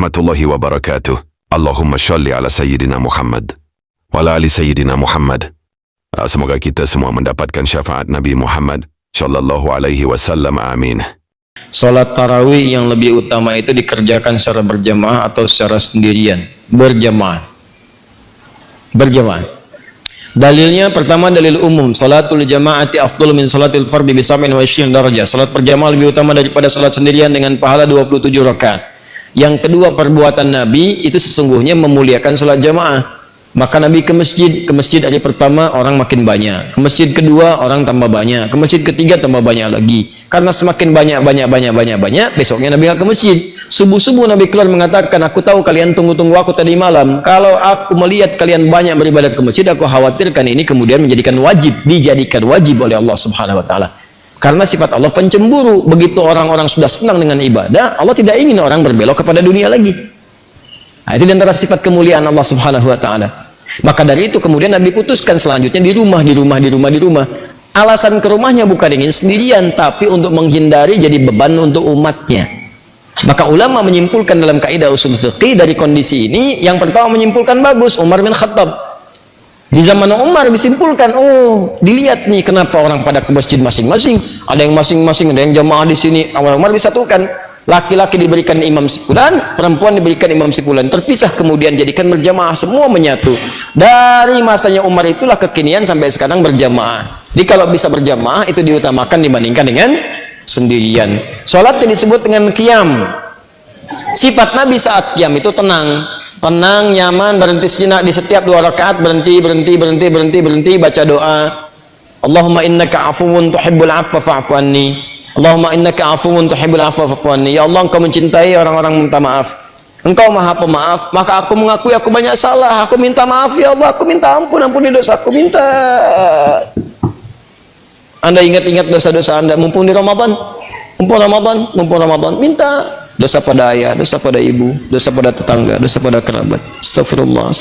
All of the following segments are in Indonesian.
warahmatullahi wabarakatuh. Allahumma sholli ala Sayyidina Muhammad wa ala ali Sayyidina Muhammad. Semoga kita semua mendapatkan syafaat Nabi Muhammad sallallahu alaihi wasallam. Amin. Salat tarawih yang lebih utama itu dikerjakan secara berjamaah atau secara sendirian? Berjamaah. Dalilnya pertama dalil umum, salatul jamaati afdhalu min salatil fardhi bi 27 darajah. Salat berjamaah lebih utama daripada salat sendirian dengan pahala 27 rakaat. Yang kedua, perbuatan Nabi itu sesungguhnya memuliakan salat jamaah. Maka Nabi ke masjid hari pertama orang makin banyak, ke masjid kedua orang tambah banyak, ke masjid ketiga tambah banyak lagi. Karena semakin banyak, besoknya Nabi ke masjid. Subuh-subuh Nabi keluar mengatakan, aku tahu kalian tunggu-tunggu aku tadi malam. Kalau aku melihat kalian banyak beribadah ke masjid, aku khawatirkan ini kemudian dijadikan wajib oleh Allah Subhanahu wa taala. Karena sifat Allah pencemburu. Begitu orang-orang sudah senang dengan ibadah, Allah tidak ingin orang berbelok kepada dunia lagi. Nah, itu di antara sifat kemuliaan Allah Subhanahu wa taala. Maka dari itu kemudian Nabi putuskan selanjutnya di rumah. Alasan ke rumahnya bukan ingin sendirian, tapi untuk menghindari jadi beban untuk umatnya. Maka ulama menyimpulkan dalam kaidah usul fiqih dari kondisi ini, yang pertama menyimpulkan bagus, Umar bin Khattab. Di zaman Umar disimpulkan, oh dilihat nih kenapa orang pada ke masjid masing-masing, ada yang masing-masing, ada yang jamaah di sini. Awal Umar disatukan, laki-laki diberikan imam sepulan, perempuan diberikan imam sepulan, terpisah kemudian jadikan berjamaah, semua menyatu. Dari masanya Umar itulah kekinian sampai sekarang berjamaah. Jadi kalau bisa berjamaah itu diutamakan dibandingkan dengan sendirian. Sholat yang disebut dengan qiyam. Sifat Nabi saat qiyam itu tenang, nyaman, berhenti sejenak di setiap 2 rakaat, berhenti, baca doa. Allahumma innaka afuwun tuhibbul afwa fa'fu anni. Allahumma innaka afuwun tuhibbul afwa fa'fu anni. Ya Allah, engkau mencintai orang-orang minta maaf. Engkau maha pemaaf, maka aku mengakui aku banyak salah. Aku minta maaf ya Allah, aku minta ampuni dosaku, minta. Anda ingat-ingat dosa-dosa Anda, mumpung Ramadan, minta. Dosa pada ayah, dosa pada ibu, dosa pada tetangga, dosa pada kerabat. Astagfirullah.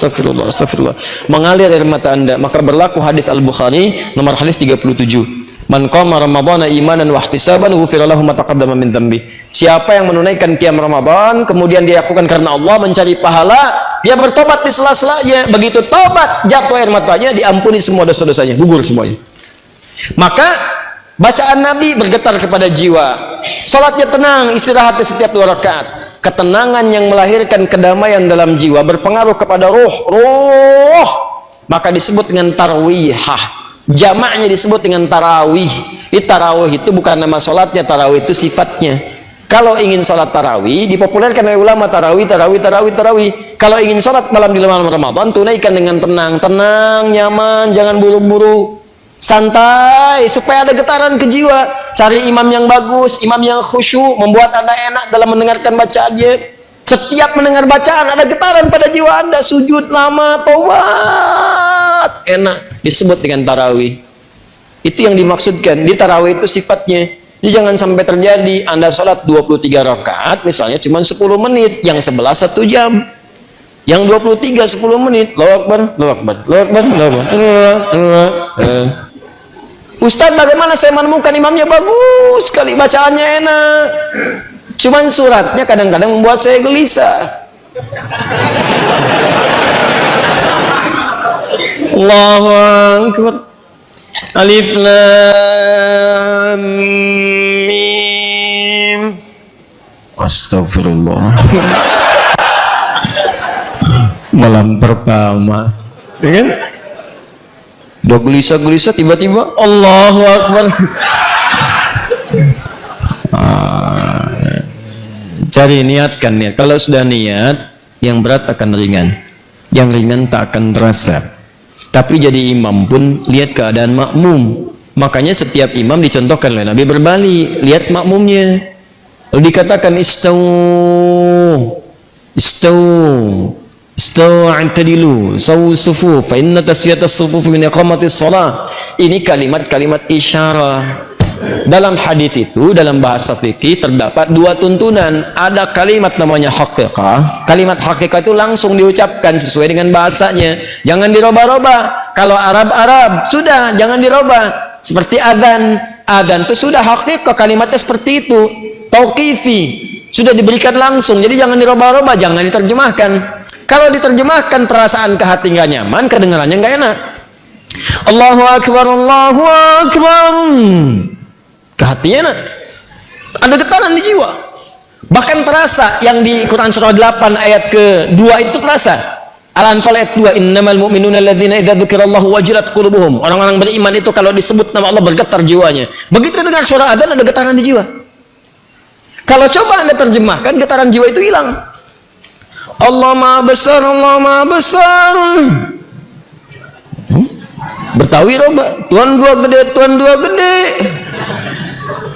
Mengalir air mata Anda, maka berlaku hadis Al-Bukhari nomor hadis 37. Man qama ramadhana imanan wa ihtisaban ghufira lahu ma taqaddama min dhanbi. Siapa yang menunaikan qiyam Ramadan kemudian dia lakukan karena Allah, mencari pahala, dia bertobat di sela-selanya. Begitu tobat, jatuh air matanya, diampuni semua dosa-dosanya, gugur semuanya. Maka bacaan Nabi bergetar kepada jiwa. Salatnya tenang, istirahatnya setiap 2 rakaat. Ketenangan yang melahirkan kedamaian dalam jiwa berpengaruh kepada ruh. Maka disebut dengan tarwihah. Jamaknya disebut dengan tarawih. Di tarawih itu bukan nama sholatnya, tarawih itu sifatnya. Kalau ingin sholat tarawih, dipopulerkan oleh ulama tarawih. Kalau ingin sholat malam di malam Ramadan, tunaikan dengan tenang, nyaman, jangan buru-buru, santai, supaya ada getaran ke jiwa. Cari imam yang bagus, imam yang khusyuk, membuat Anda enak dalam mendengarkan bacaannya. Setiap mendengar bacaan ada getaran pada jiwa Anda, sujud lama, tobat, enak. Disebut dengan tarawih. Itu yang dimaksudkan di tarawih, itu sifatnya. Jadi jangan sampai terjadi Anda sholat 23 rakaat misalnya cuma 10 menit, yang 11 1 jam, yang 23 10 menit. Allahu Akbar. Ustaz, bagaimana saya menemukan imamnya bagus sekali, bacaannya enak, cuman suratnya kadang-kadang membuat saya gelisah. Allahu Akbar. Alif Lam Mim. Astagfirullah. Malam pertama, ya kan? Udah gelisah tiba-tiba Allahu Akbar. Cari niatkan niat. Kalau sudah niat, yang berat akan ringan, yang ringan tak akan terasa. Tapi jadi imam pun lihat keadaan makmum. Makanya setiap imam dicontohkan oleh Nabi berbalik, lihat makmumnya. Lalu dikatakan Istawu antadilu sawu sufuf fa inna taswiyatas sufuf min iqamatis shalah. Ini kalimat-kalimat isyarah. Dalam hadis itu, dalam bahasa fikih terdapat 2 tuntunan. Ada kalimat namanya haqiqah. Kalimat haqiqah itu langsung diucapkan sesuai dengan bahasanya, jangan dirubah-rubah. Kalau Arab sudah jangan dirubah. Seperti adzan itu sudah haqiqah, kalimatnya seperti itu. Tauqifi, Sudah diberikan langsung, jadi jangan dirubah-rubah, jangan diterjemahkan. Kalau diterjemahkan perasaan ke hati nggak nyaman, kedengarannya nggak enak. Allahu Akbar, Allahu Akbar. Ke hatinya enak. Ada getaran di jiwa. Bahkan terasa yang di Quran surah 8 ayat ke-2 itu terasa. Al-Anfal ayat 2, innamal mu'minuna alladzina idza dzukirallahu wajilat qulubuhum. Orang-orang beriman itu kalau disebut nama Allah bergetar jiwanya. Begitu dengar suara adzan ada getaran di jiwa. Kalau coba Anda terjemahkan, getaran jiwa itu hilang. Allah Maha Besar, Allah Maha Besar. Betawi roba, Tuhan gua gede, Tuhan gua gede.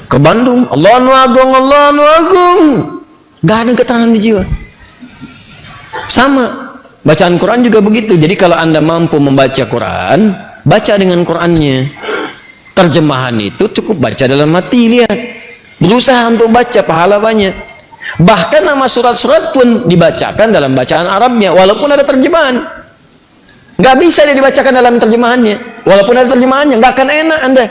Ke Bandung, Allah nu agung, Allah nu agung. Gak ada getaran di jiwa. Sama, bacaan Quran juga begitu. Jadi kalau Anda mampu membaca Quran, baca dengan Qurannya. Terjemahan itu cukup baca dalam hati, lihat. Berusaha untuk baca, pahala banyak. Bahkan nama surat-surat pun dibacakan dalam bacaan Arabnya, walaupun ada terjemahan. Nggak bisa dia dibacakan dalam terjemahannya, walaupun ada terjemahannya, nggak akan enak Anda.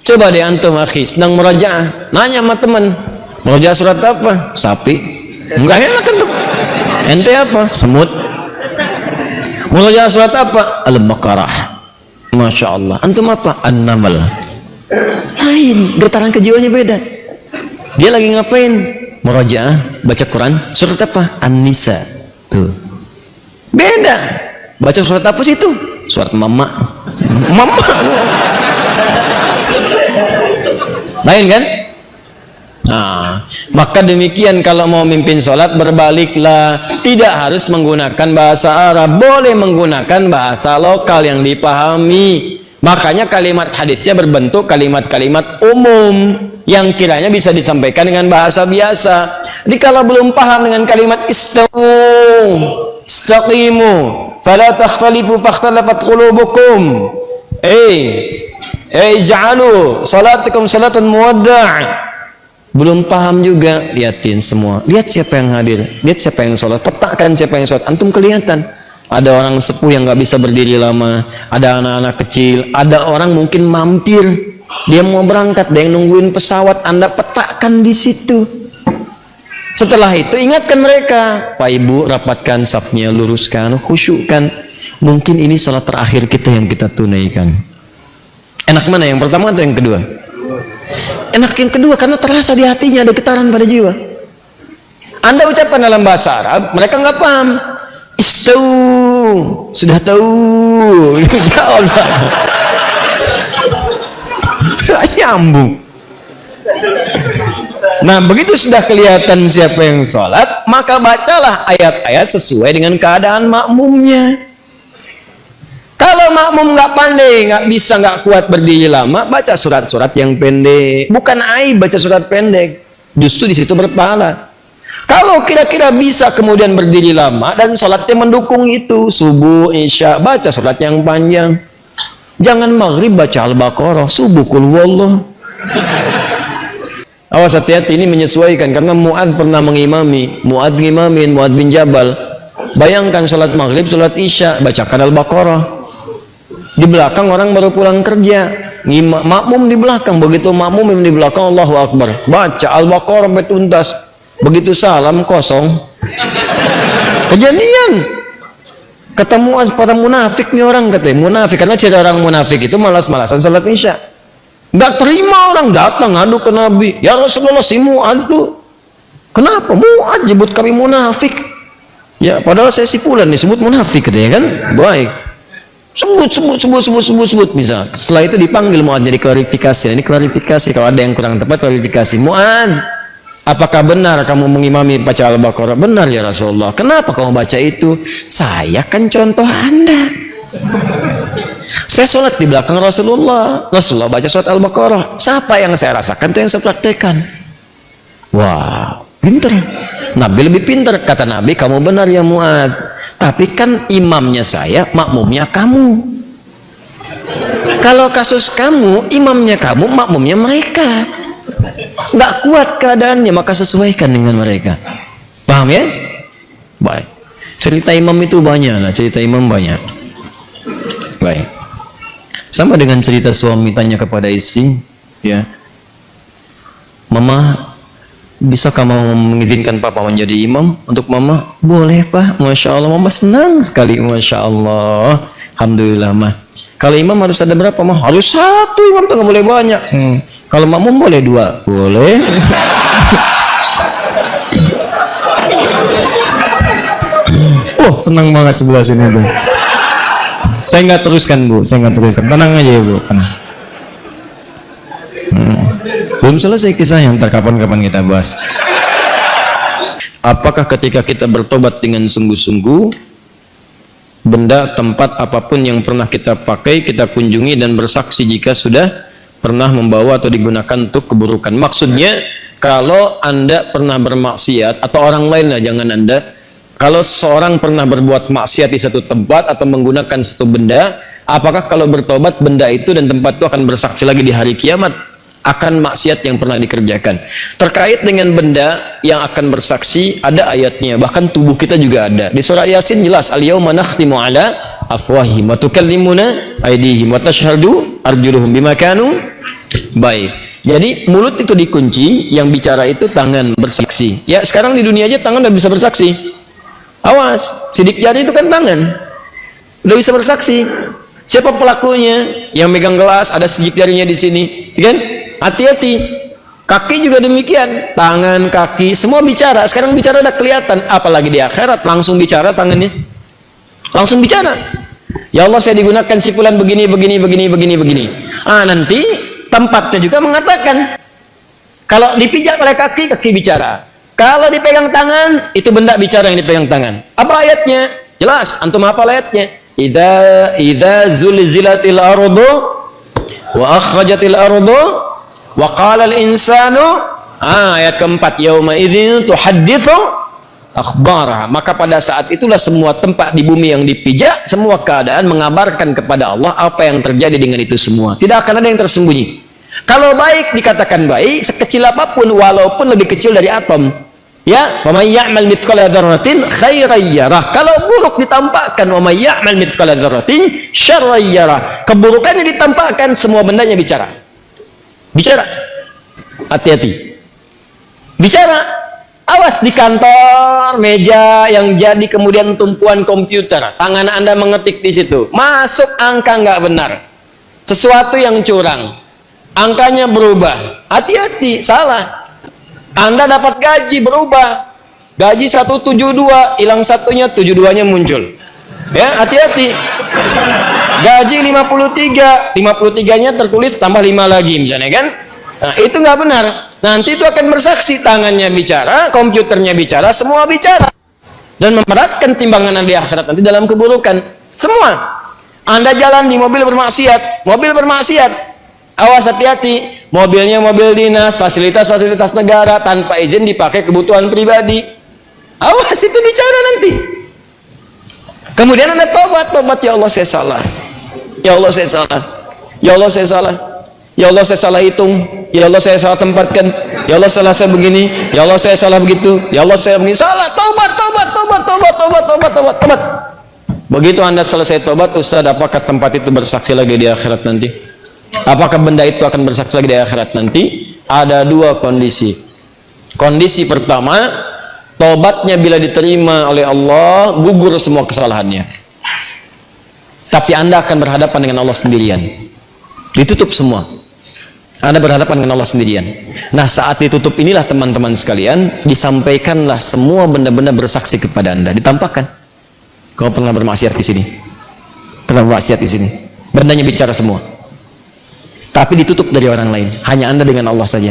Coba deh antum akhi, sedang murajaah, nanya sama teman, murajaah surat apa? Sapi. Nggak enak kan tuh. Ente apa? Semut. Murajaah surat apa? Al-Baqarah. Masya Allah. Antum apa? An-Naml. Lain, getaran kejiwaannya beda. Dia lagi ngapain? Murajaah, baca Quran, surat apa? An-Nisa. Tuh. Beda. Baca surat apa sih itu? Surat Mama. Mama. Lain kan? Nah, maka demikian kalau mau mimpin sholat berbaliklah, tidak harus menggunakan bahasa Arab, boleh menggunakan bahasa lokal yang dipahami. Makanya kalimat hadisnya berbentuk kalimat-kalimat umum yang kiranya bisa disampaikan dengan bahasa biasa. Jadi kalau belum paham dengan kalimat istawu, istaqimu, fala takhtalifu fakhtalafat qulubukum. Ij'alu salatakum salatan muwadda'. Belum paham juga, lihatin semua. Lihat siapa yang hadir, lihat siapa yang sholat, petakan siapa yang sholat. Antum kelihatan. Ada orang sepuh yang nggak bisa berdiri lama, ada anak-anak kecil, ada orang mungkin mampir, dia mau berangkat, dia yang nungguin pesawat. Anda petakan di situ. Setelah itu ingatkan mereka, Pak Ibu rapatkan safnya, luruskan, khusyukkan. Mungkin ini salat terakhir kita yang kita tunaikan. Enak mana, yang pertama atau yang kedua? Enak yang kedua karena terasa di hatinya ada getaran pada jiwa. Anda ucapkan dalam bahasa Arab, mereka nggak paham. Istau, sudah tahu. Ya Allah. Nyambung. Nah, begitu sudah kelihatan siapa yang sholat, maka bacalah ayat-ayat sesuai dengan keadaan makmumnya. Kalau makmum nggak pandai, nggak bisa, nggak kuat berdiri lama, baca surat-surat yang pendek. Bukan aib baca surat pendek, justru di situ berpahala. Kalau kira-kira bisa kemudian berdiri lama dan sholatnya mendukung itu, subuh, isya, baca sholat yang panjang. Jangan maghrib baca Al-Baqarah, subuh kul huwallah. Awas, hati-hati, ini menyesuaikan karena Mu'adz pernah mengimami, Mu'adz ngimamin, Mu'adz bin Jabal. Bayangkan sholat maghrib, sholat isya, bacakan Al-Baqarah. Di belakang orang baru pulang kerja, makmum di belakang. Begitu makmum di belakang, Allahu Akbar, baca Al-Baqarah sampai tuntas. Begitu salam kosong. Kejadian. Ketemu pada munafik nih orang, katanya munafik, karena ciri orang munafik itu malas-malasan salat isya. Nggak terima orang datang ngadu ke Nabi, ya Rasulullah, si Mu'adz tuh kenapa? Mu'adz nyebut kami munafik. Ya padahal saya si fulan disebut munafik, katanya kan. Baik, sebut misal. Setelah itu dipanggil Mu'adz, jadi klarifikasi. Ini klarifikasi, kalau ada yang kurang tepat klarifikasi. Mu'adz, apakah benar kamu mengimami baca Al-Baqarah? Benar ya Rasulullah. Kenapa kamu baca itu? Saya kan contoh Anda. Saya sholat di belakang Rasulullah. Rasulullah baca surat Al-Baqarah. Siapa yang saya rasakan itu yang saya praktekkan. Wah, pinter. Nabi lebih pinter. Kata Nabi, kamu benar ya Mu'adz. Tapi kan imamnya saya, makmumnya kamu. Kalau kasus kamu, imamnya kamu, makmumnya mereka. Nggak kuat keadaannya, maka sesuaikan dengan mereka. Paham ya? Baik. Cerita imam itu banyak lah, cerita imam banyak. Baik. Sama dengan cerita suami tanya kepada istri, ya, Mama, bisakah mama mengizinkan papa menjadi imam untuk mama? Boleh pak, masya Allah, mama senang sekali, masya Allah, alhamdulillah mah. Kalau imam harus ada berapa mah? Harus satu imam tuh, nggak boleh banyak. Kalau makmum boleh dua, boleh. Oh senang banget sebelah sini tuh. Saya nggak teruskan bu, saya nggak teruskan. Tenang aja ya bu. Belum selesai kisahnya, ntar kapan-kapan kita bahas. Apakah ketika kita bertobat dengan sungguh-sungguh, benda, tempat, apapun yang pernah kita pakai, kita kunjungi dan bersaksi jika sudah pernah membawa atau digunakan untuk keburukan? Maksudnya, kalau Anda pernah bermaksiat, atau orang lain lah, jangan Anda, kalau seorang pernah berbuat maksiat di satu tempat atau menggunakan satu benda, apakah kalau bertobat benda itu dan tempat itu akan bersaksi lagi di hari kiamat akan maksiat yang pernah dikerjakan? Terkait dengan benda yang akan bersaksi, ada ayatnya, bahkan tubuh kita juga ada. Di surah Yasin jelas, al-yawma nakhtimu ala afwahihim wa tukallimuna aydihim wa tashhadu arjuluhum bima kanu. Baik. Jadi mulut itu dikunci, yang bicara itu tangan bersaksi. Ya sekarang di dunia aja tangan udah bisa bersaksi. Awas, sidik jari itu kan tangan, udah bisa bersaksi. Siapa pelakunya? Yang megang gelas ada sidik jarinya di sini, kan? Hati-hati. Kaki juga demikian, tangan, kaki, semua bicara. Sekarang bicara udah kelihatan, apalagi di akhirat langsung bicara tangannya, langsung bicara. Ya Allah, saya digunakan si fulan begini, begini, begini, begini, begini. Nanti tempatnya juga mengatakan. Kalau dipijak oleh kaki, kaki bicara. Kalau dipegang tangan, itu benda bicara yang dipegang tangan. Apa ayatnya? Jelas, antum hafal ayatnya. Idza zulzilatil ardu wa akhrajatil ardu wa qala al insanu, ayat keempat, yauma idzin tuhadditsu akhbaraha. Maka pada saat itulah semua tempat di bumi yang dipijak, semua keadaan mengabarkan kepada Allah apa yang terjadi dengan itu semua. Tidak akan ada yang tersembunyi. Kalau baik dikatakan baik, sekecil apapun, walaupun lebih kecil dari atom. Ya, wa may ya'mal mithqala dzarratin khairan yarah. Kalau buruk ditampakkan, wa may ya'mal mithqala dzarratin syarran yarah. Keburukannya ditampakkan, semua bendanya bicara. Bicara. Hati-hati. Bicara. Awas di kantor, meja yang jadi kemudian tumpuan komputer. Tangan Anda mengetik di situ. Masuk angka nggak benar. Sesuatu yang curang. Angkanya berubah. Hati-hati, salah. Anda dapat gaji berubah, gaji 172, hilang satunya, 72-nya muncul. Ya, hati-hati. Gaji 53, 53-nya tertulis tambah 5 lagi misalnya kan. Nah, itu nggak benar. Nanti itu akan bersaksi, tangannya bicara, komputernya bicara, semua bicara. Dan memberatkan timbangan Anda di akhirat nanti dalam keburukan. Semua. Anda jalan di mobil bermaksiat, awas, hati-hati. Mobilnya mobil dinas, fasilitas-fasilitas negara, tanpa izin dipakai kebutuhan pribadi. Awas, itu bicara nanti. Kemudian Anda tobat, ya Allah saya salah. Ya Allah saya salah. Ya Allah saya salah. Ya Allah saya salah hitung. Ya Allah saya salah tempatkan. Ya Allah salah saya begini. Ya Allah saya salah begitu. Ya Allah saya begini. Salah, tobat. Begitu Anda selesai tobat, Ustaz, apakah tempat itu bersaksi lagi di akhirat nanti? Apakah benda itu akan bersaksi lagi di akhirat nanti? Ada dua kondisi. Kondisi pertama, tobatnya bila diterima oleh Allah, gugur semua kesalahannya. Tapi Anda akan berhadapan dengan Allah sendirian. Ditutup semua. Anda berhadapan dengan Allah sendirian. Nah, saat ditutup inilah teman-teman sekalian, disampaikanlah semua benda-benda bersaksi kepada Anda. Ditampakkan. Kau pernah bermaksiat di sini. Pernah bermaksiat di sini. Bendanya bicara semua. Tapi ditutup dari orang lain, hanya Anda dengan Allah saja.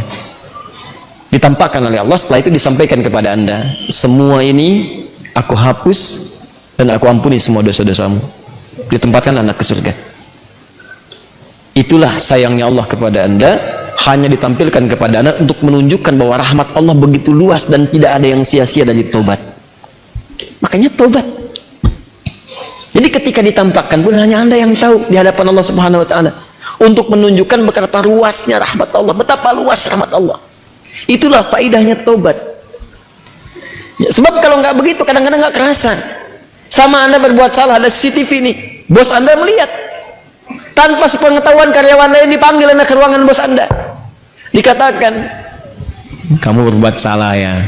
Ditampakkan oleh Allah, setelah itu disampaikan kepada Anda, semua ini aku hapus dan aku ampuni semua dosa-dosamu. Ditempatkan Anda ke surga. Itulah sayangnya Allah kepada Anda, hanya ditampilkan kepada Anda untuk menunjukkan bahwa rahmat Allah begitu luas dan tidak ada yang sia-sia dari tobat. Makanya tobat. Jadi ketika ditampakkan pun hanya Anda yang tahu di hadapan Allah Subhanahu wa taala. Untuk menunjukkan betapa luasnya rahmat Allah, betapa luas rahmat Allah. Itulah faidahnya tobat. Ya, sebab kalau nggak begitu kadang-kadang nggak kerasa. Sama Anda berbuat salah, ada CCTV nih, bos Anda melihat. Tanpa sepengetahuan karyawan lain dipanggil Anda ke ruangan bos Anda. Dikatakan, kamu berbuat salah ya.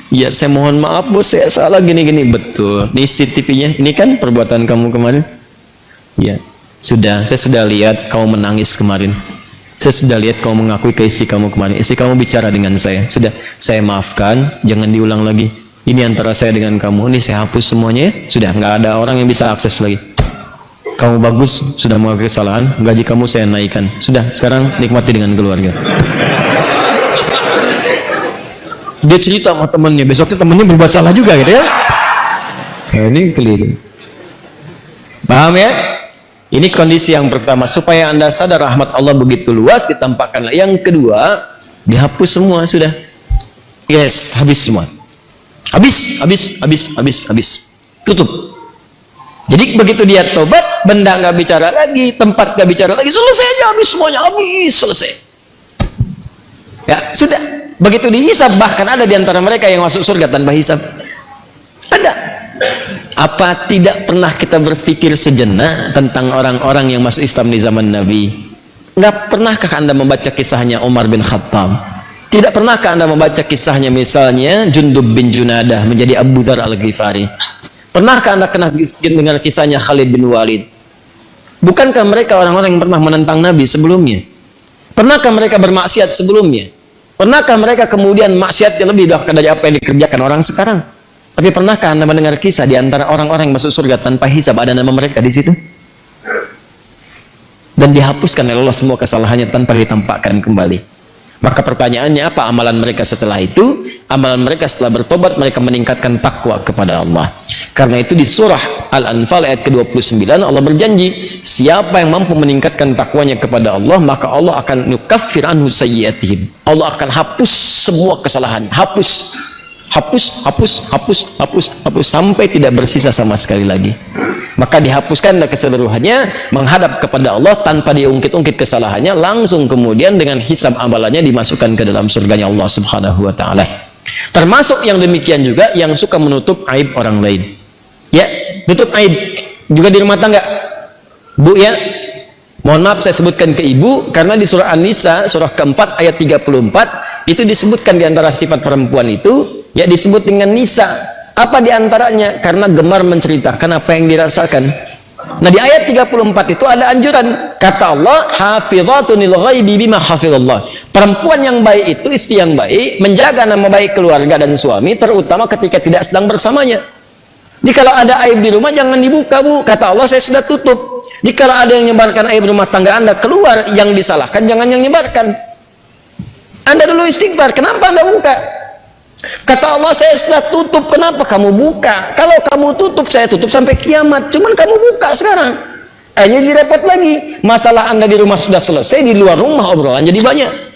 Ya saya mohon maaf bos, saya salah gini-gini. Betul, ini CCTV-nya, ini kan perbuatan kamu kemarin. Ya sudah, saya sudah lihat kamu menangis kemarin. Saya sudah lihat kamu mengakui ke istri kamu kemarin. Istri kamu bicara dengan saya. Sudah, saya maafkan, jangan diulang lagi. Ini antara saya dengan kamu. Ini saya hapus semuanya ya. Sudah, nggak ada orang yang bisa akses lagi. Kamu bagus, sudah mengakui kesalahan. Gaji kamu saya naikkan. Sudah, sekarang nikmati dengan keluarga. Dia cerita sama temennya. Besoknya temennya berbuat salah juga gitu ya. Nah, ini keliru. Paham ya? Ini kondisi yang pertama, supaya Anda sadar rahmat Allah begitu luas, ditampakkan. Yang kedua, dihapus semua sudah. Yes, habis semua. Habis. Tutup. Jadi begitu dia tobat, benda nggak bicara lagi, tempat nggak bicara lagi, selesai aja, habis semuanya, habis, selesai. Ya, sudah. Begitu dihisab, bahkan ada di antara mereka yang masuk surga tanpa hisab. Ada. Apa tidak pernah kita berpikir sejenak tentang orang-orang yang masuk Islam di zaman Nabi? Nggak pernahkah Anda membaca kisahnya Umar bin Khattab? Tidak pernahkah Anda membaca kisahnya misalnya Jundub bin Junadah menjadi Abu Dzar Al-Ghifari? Pernahkah Anda kena dengar kisahnya Khalid bin Walid? Bukankah mereka orang-orang yang pernah menentang Nabi sebelumnya? Pernahkah mereka bermaksiat sebelumnya? Pernahkah mereka kemudian maksiatnya lebih dari apa yang dikerjakan orang sekarang? Tapi pernahkah Anda mendengar kisah di antara orang-orang yang masuk surga tanpa hisab, ada nama mereka di situ? Dan dihapuskan oleh Allah semua kesalahannya tanpa ditampakkan kembali. Maka pertanyaannya, apa amalan mereka setelah itu? Amalan mereka setelah bertobat, mereka meningkatkan takwa kepada Allah. Karena itu di surah Al-Anfal ayat ke-29 Allah berjanji, siapa yang mampu meningkatkan takwanya kepada Allah, maka Allah akan nukaffir anhu sayyiatihim. Allah akan hapus semua kesalahannya, hapus sampai tidak bersisa sama sekali lagi. Maka dihapuskan keseluruhannya, menghadap kepada Allah tanpa diungkit-ungkit kesalahannya, langsung kemudian dengan hisab amalannya dimasukkan ke dalam surganya Allah Subhanahu wa taala. Termasuk yang demikian juga yang suka menutup aib orang lain. Ya, tutup aib juga di rumah tangga. Bu ya, mohon maaf saya sebutkan ke ibu karena di surah An-Nisa surah keempat ayat 34 itu disebutkan di antara sifat perempuan itu, ya disebut dengan nisa. Apa diantaranya? Karena gemar menceritakan apa yang dirasakan. Nah di ayat 34 itu ada anjuran. Kata Allah, hafizatun lil ghaibi bima hafizallah. Perempuan yang baik itu, istri yang baik, menjaga nama baik keluarga dan suami, terutama ketika tidak sedang bersamanya. Jadi kalau ada aib di rumah jangan dibuka, Bu. Kata Allah, saya sudah tutup. Jadi kalau ada yang menyebarkan aib rumah tangga Anda keluar, yang disalahkan jangan yang menyebarkan. Anda dulu istighfar, kenapa Anda buka? Kata Allah, saya sudah tutup, kenapa kamu buka? Kalau kamu tutup, saya tutup sampai kiamat. Cuman kamu buka sekarang. Akhirnya jadi repot lagi. Masalah Anda di rumah sudah selesai, di luar rumah obrolan jadi banyak.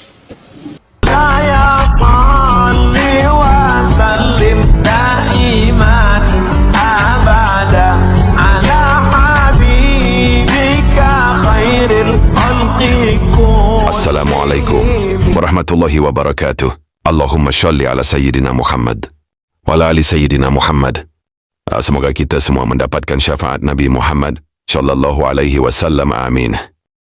Assalamualaikum warahmatullahi wabarakatuh. Allahumma sholli ala sayyidina Muhammad wa ala ali sayyidina Muhammad. Semoga kita semua mendapatkan syafaat Nabi Muhammad sallallahu alaihi wasallam. Amin.